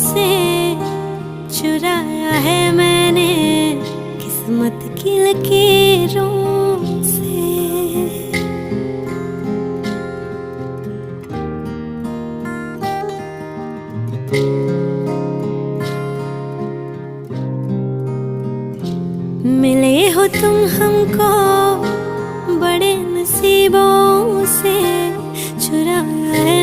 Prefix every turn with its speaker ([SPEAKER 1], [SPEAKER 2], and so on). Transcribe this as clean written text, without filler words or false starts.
[SPEAKER 1] से चुराया है मैंने किस्मत की लकीरों से। मिले हो तुम हमको बड़े नसीबों से, चुराया है